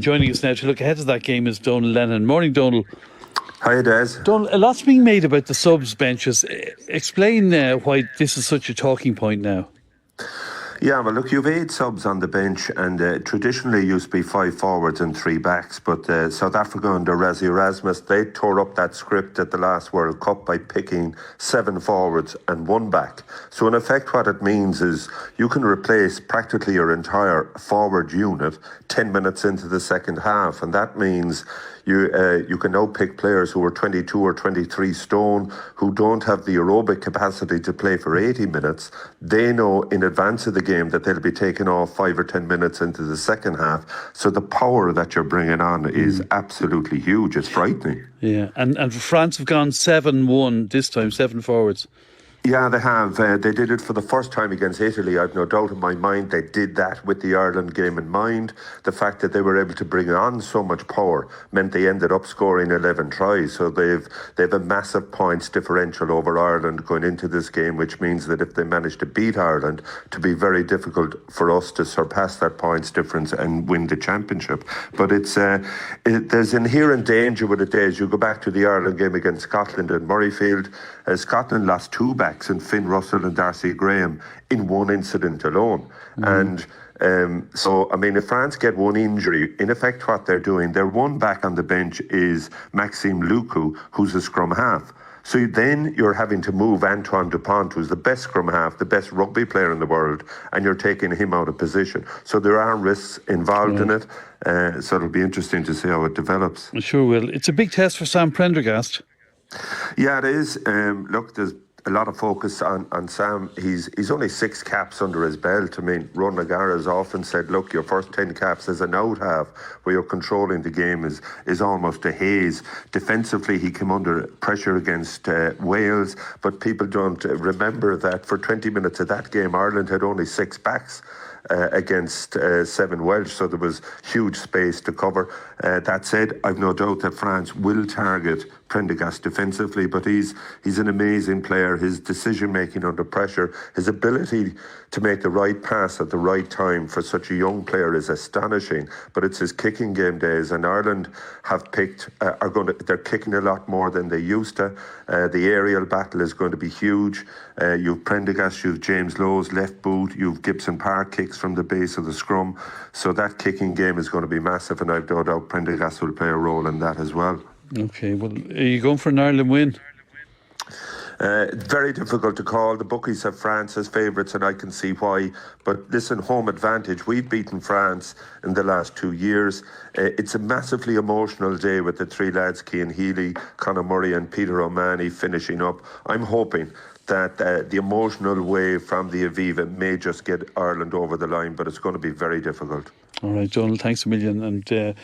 Joining us now to look ahead to that game is Donal Lenihan. Morning, Donal. Hi, Des. Donal, a lot's being made about the subs benches. Explain why this is such a talking point now. Yeah, well, look, you've 8 subs on the bench, and traditionally used to be 5 forwards and 3 backs. But South Africa under Rassie Erasmus, they tore up that script at the last World Cup by picking 7 forwards and 1 back. So in effect, what it means is you can replace practically your entire forward unit 10 minutes into the second half, and that means you can now pick players who are 22 or 23 stone, who don't have the aerobic capacity to play for 80 minutes. They know in advance of the game that they'll be taken off 5 or 10 minutes into the second half. So the power that you're bringing on is absolutely huge. It's frightening. Yeah, and France have gone 7-1 this time, 7 forwards. Yeah, they have. They did it for the first time against Italy. I've no doubt in my mind they did that with the Ireland game in mind. The fact that they were able to bring on so much power meant they ended up scoring 11 tries. So they've a massive points differential over Ireland going into this game, which means that if they manage to beat Ireland, to be very difficult for us to surpass that points difference and win the championship. But there's inherent danger with it. As you go back to the Ireland game against Scotland in Murrayfield, Scotland lost 2 backs in Finn Russell and Darcy Graham in one incident alone. And so, I mean, if France get 1 injury, in effect what they're doing, their 1 back on the bench is Maxime Lucu, who's a scrum half. So then you're having to move Antoine Dupont, who's the best scrum half, the best rugby player in the world, and you're taking him out of position. So there are risks involved in it. So it'll be interesting to see how it develops. It sure will. It's a big test for Sam Prendergast. Yeah, it is. Look, there's a lot of focus on Sam. He's only 6 caps under his belt. I mean, Ron Nagara has often said, look, your first 10 caps as an out half, where you're controlling the game, is almost a haze. Defensively, he came under pressure against Wales, but people don't remember that for 20 minutes of that game, Ireland had only 6 backs against 7 Welsh, so there was huge space to cover. That said, I've no doubt that France will target Prendergast defensively, but he's an amazing player. His decision making under pressure, his ability to make the right pass at the right time for such a young player is astonishing. But it's his kicking game days, and Ireland have picked they're kicking a lot more than they used to. The aerial battle is going to be huge. You've Prendergast, you've James Lowe's left boot, you've Gibson Parc kicks from the base of the scrum. So that kicking game is going to be massive, and I've no doubt Prendergast will play a role in that as well. Okay, well, are you going for an Ireland win? Very difficult to call. The bookies have France as favourites, and I can see why. But listen, home advantage. We've beaten France in the last 2 years. It's a massively emotional day with the 3 lads, Cian Healy, Conor Murray and Peter O'Mahony finishing up. I'm hoping that the emotional wave from the Aviva may just get Ireland over the line, but it's going to be very difficult. All right, Donal, thanks a million. And